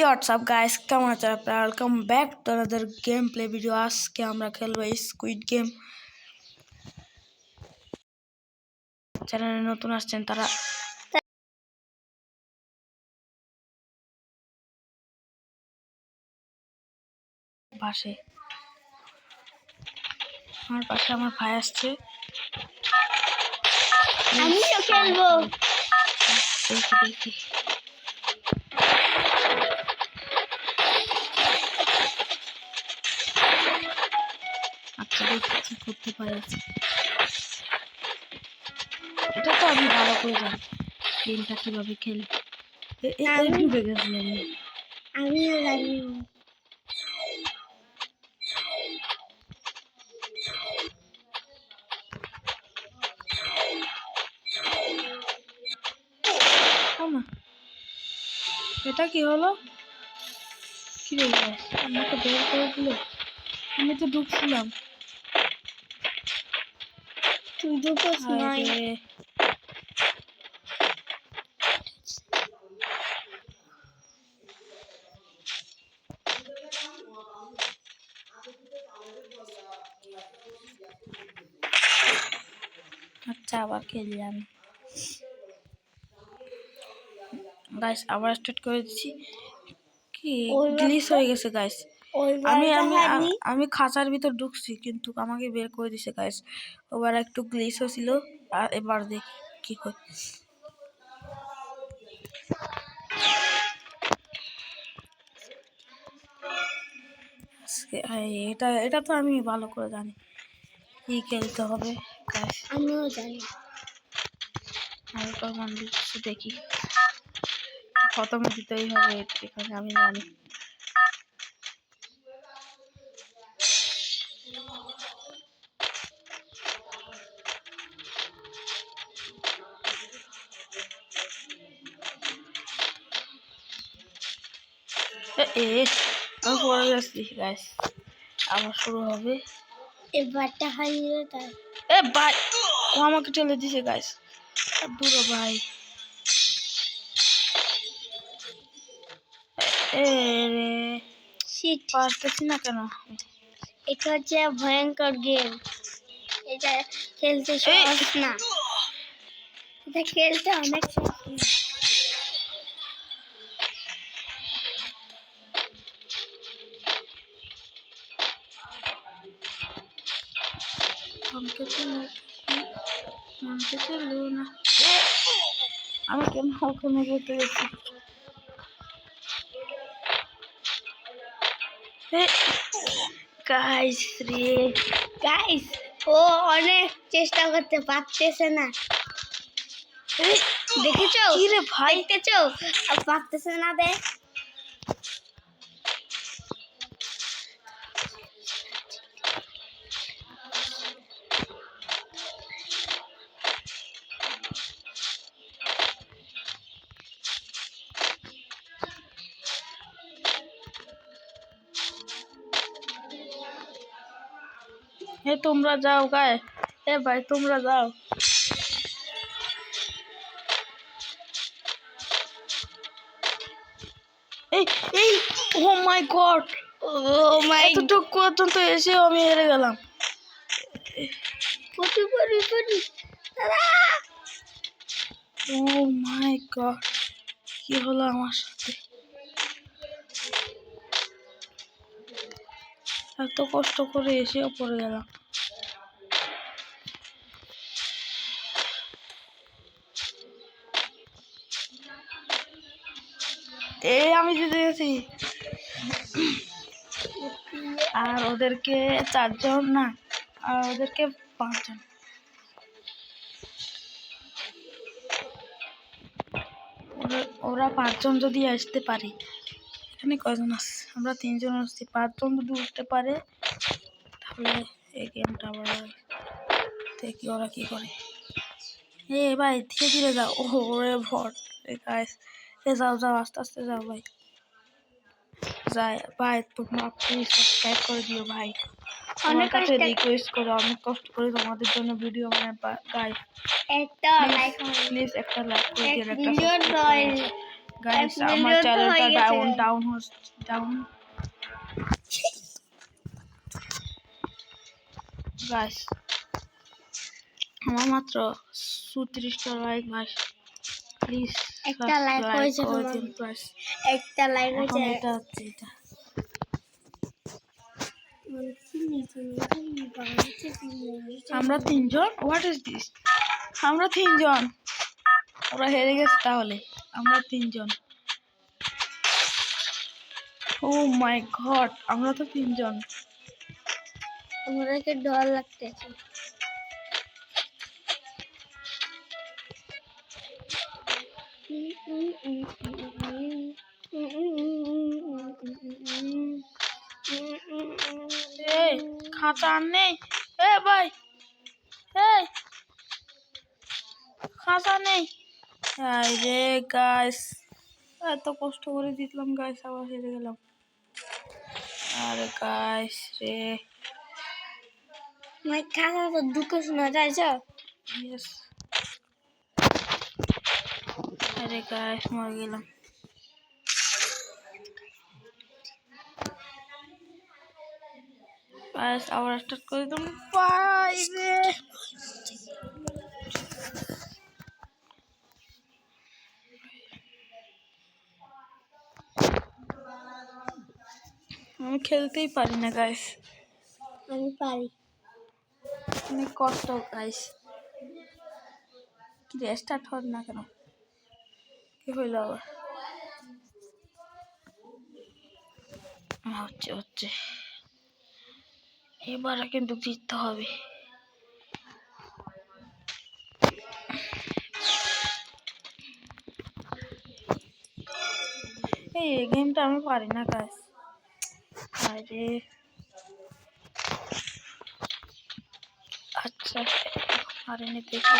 WhatsApp guys, কেমন আছেন আপনারা? Welcome back to another game play video. আজকে আমরা খেলবো স্কুইড গেম। চ্যানেলে নতুন আসছেন তারা পাশে আমার ভাই আসছে। আমিও খেলবো। দেখি আচ্ছা, দেখি কি করতে পারি। এটা তো আমি ভালো করে জানি গেমটা কিভাবে খেলি। ডুবে গেছিলাম। আমিও জানি। এটা কি হলো? কি রে গাইস, আমাকে বের করে দিল। আমি তো ঢুকছিলাম। তুই ঢুকোস নাই। আচ্ছা, আবার খেলি আমি। গাইস আবার স্টার্ট করে দিচ্ছি। কি গ্লিচ হয়ে গেছে গাইস। আমি খাঁচার ভিতর ঢুকছি কিন্তু আমাকে বের করে দিছে গাইস। ওবার একটু গ্লিচ হয়েছিল, আর এবার দেখি কি হয়। এটা তো আমি ভালো করে জানি কি খেলতে হবে গাইস। আমিও জানি। আমি কখন দিচ্ছি দেখি, খতম দিতেই হবে এখানে, আমি জানি। আমি পড়ে গেছি গাইস, আবার শুরু হবে। এবারটা হারিয়ে তাই ভাই ও আমাকে ঠেলে দিছে গাইস। দূরে ভাই। পারতেছি না কেন? এটা হচ্ছে ভয়ঙ্কর গেম। এটা খেলতে সহজ না, এটা খেলতে অনেক সহজ। আমি কেন ওখানে যেতে গেছি? গাইস রে গাইস, ও অনেক চেষ্টা করতে পারতেছে না। দেখেছো কি রে ভাই? দেখতেছো পারতেছে না। দেখ তোমরা যাও গায়ে। ভাই তোমরা যাও। এই ও মাই গড, এতটুকু পর্যন্ত এসেও আমি হেরে গেলাম। ও মাই গড, কি হলো আমার সাথে? এত কষ্ট করে এসেও পড়ে গেলাম। আমি জিতে গেছি। আর ওদেরকে 4 জন না, আর ওদেরকে 5 জন। ওরা 5 জন যদি আসতে পারে, এখানে কজন আছে? আমরা 3 জন আসছি। 5 জন যদি উঠতে পারে তাহলে এই গেমটা আবার দেখি ওরা কি করে। ভাই ধীরে ধীরে যাও। ওরে ভট গাইস, যাও যাও, আস্তে আস্তে যাও ভাই। ভাই তোমরা প্লিজ সাবস্ক্রাইব করে দিও ভাই। আমার কাছে রিকোয়েস্ট করে, অনেক কষ্ট করে তোমাদের জন্য ভিডিও বানাই গাইস। একটা লাইক প্লিজ একটা লাইক করে দিও, একটা মিলিয়ন সাবস্ক্রাইব করে দিও। গাইস 1 আমার মিলিয়ন তো হয়ে চ্যানেলটা গেছে ডাউন হচ্ছে ডাউন গাইস আমার মাত্র 37টা লাইক ভাই প্লিজ একটা লাইক হয়েছে করে তোমার দিন প্লাস একটা লাইক এখন হয়েছে এটা হচ্ছে এটা আমরা তিনজন হোয়াট ইজ দিস আমরা তিনজন ওরা হেরে গেছে তাহলে আমরা তিনজন ও মাই গড আমরা তো তিনজন আমাদেরকে ডর লাগতেছে এই খাঁচা আর নেই এ ভাই এই খাঁচা নেই রে গাইস এত কষ্ট করে দিলাম গাইস আবার হেরে গেলাম আরে গাইস রে मैं खाना तो दुख सुना जाए जो ইয়েস আরে গাইস মরে গেলাম গাইস আবার স্টার্ট করে দিলাম ভাই রে আমি খেলতেই পারি না গাইস আমি পারি অনেক কষ্ট গাইস কি রে স্টার্ট হল না কেন কি হইল আবার হচ্ছে হচ্ছে এবারে কিন্তু জিততে হবে এই গেমটা আমি পারি না গাইস আরে আচ্ছা পারিনি দেখি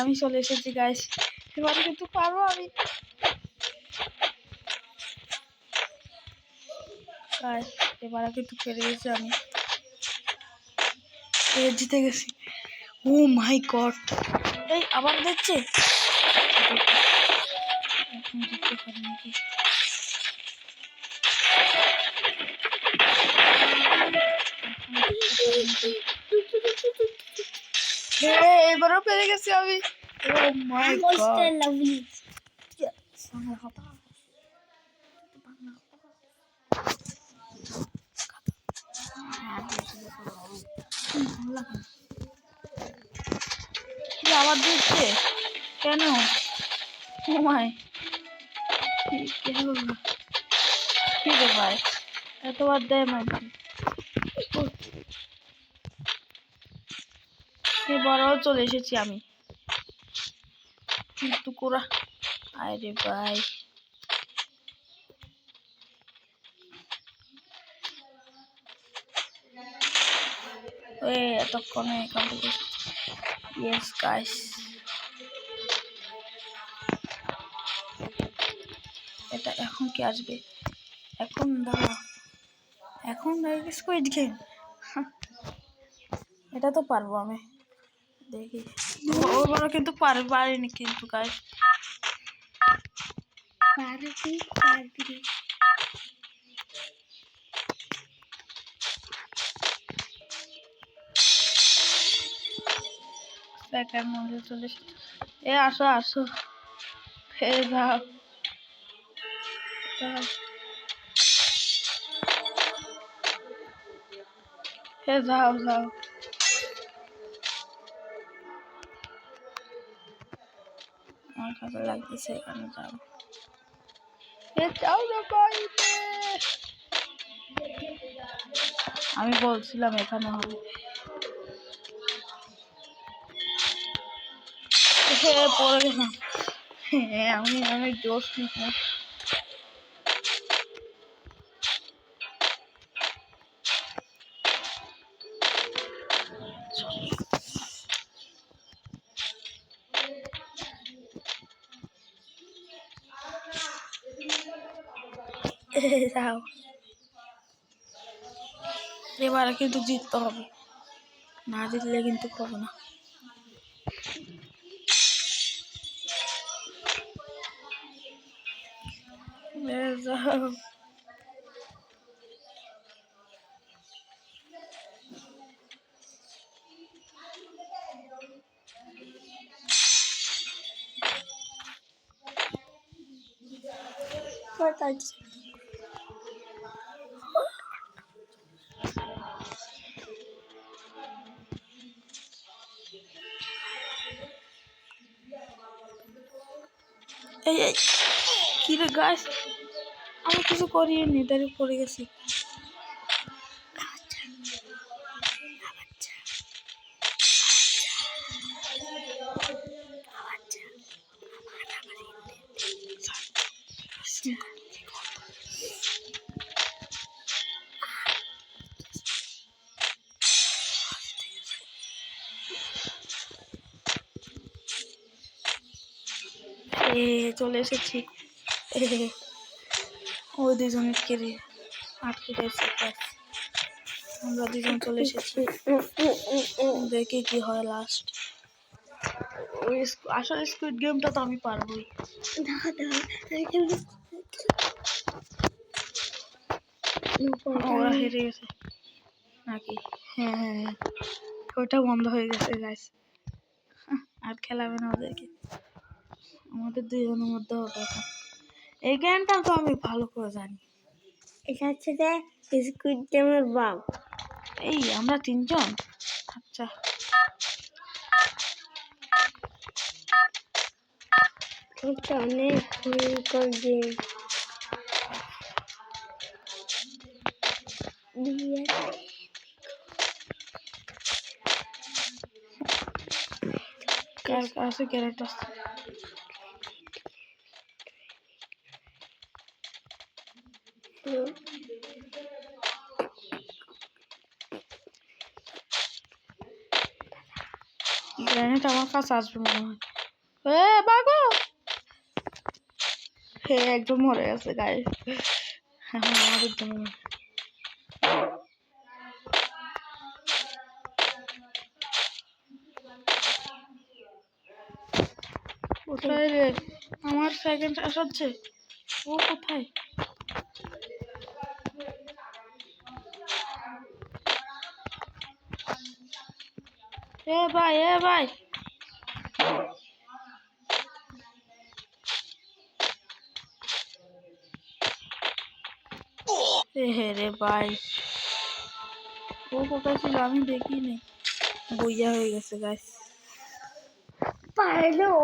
আমি চলে এসেছি গাইস এবারে কিন্তু পারবো আমি গাইস এবারে কিন্তু পেরে গেছি আমি জিতে গেছি ও মাই গড এই আবার দেখছে এখন জিততে পারি নাকি এবারও পেরে গেছি আমি ও মাই গড lovely আবার দিচ্ছে কেন ও মাই কেন কি রে ভাই এতবার দেয় মাঝে এবারও চলে এসেছি আমি কিন্তু কোরা আরে ভাই এতক্ষণে এখান থেকে ইয়েস গাইস এটা এখন কি আসবে এখন দাঁড়া এখন স্কুইড গেম এটা তো পারবো আমি দেখি ওরা কিন্তু পারিনি কিন্তু গাইস পারবি সেকেন্ড মধ্যে চলে এ আসো আসো এ যাও যাও যাও আমার কাছে লাগতেছে এখানে যাও যাও না বাইরে আমি বলছিলাম এখানে হবে পড়ে গেলাম আমি অনেক জোশ নিতাম যাও, এবারে কিন্তু জিততে হবে, না জিতলে কিন্তু হবে না। যাও, এই এই কি রে গাছ, আমি কিছু করিনি, দাঁড়িয়ে পড়ে গেছি। চলে এসেছি। ওই দুজনকে আটকে গেছে, আমরা দুজন চলে এসেছি। দেখি কি হয় লাস্ট। আসলে স্কুইড গেমটা তো আমি পারবোই। ওরা হেরে গেছে নাকি? হ্যাঁ হ্যাঁ হ্যাঁ, ওটা বন্ধ হয়ে গেছে গাইস, আর খেলাবে না ওদেরকে, আমাদের দুজনের মধ্যে হবে এখন। এই গেমটা তো আমি ভালো করে জানি। এটা হচ্ছে যে স্কুইড গেমের বাগ। এই আমরা তিনজন, আচ্ছা এটা অনেক ভয়ঙ্কর গেম। কার কাছে ক্যারেক্টার গ্রেনেড আমার কাছে আসবে মনে হয়। বাগো, হে একদম মরে গেছে গায়ে, এখন আমাদের জন্য। কোথায় রে আমার সেকেন্ড আসাচ্ছে, ও কোথায়? ভাই ভাই, হে রে ভাই, ও কোথায় ছিল আমি দেখিনি, বইয়া হয়ে গেছে গাইস। পারলেও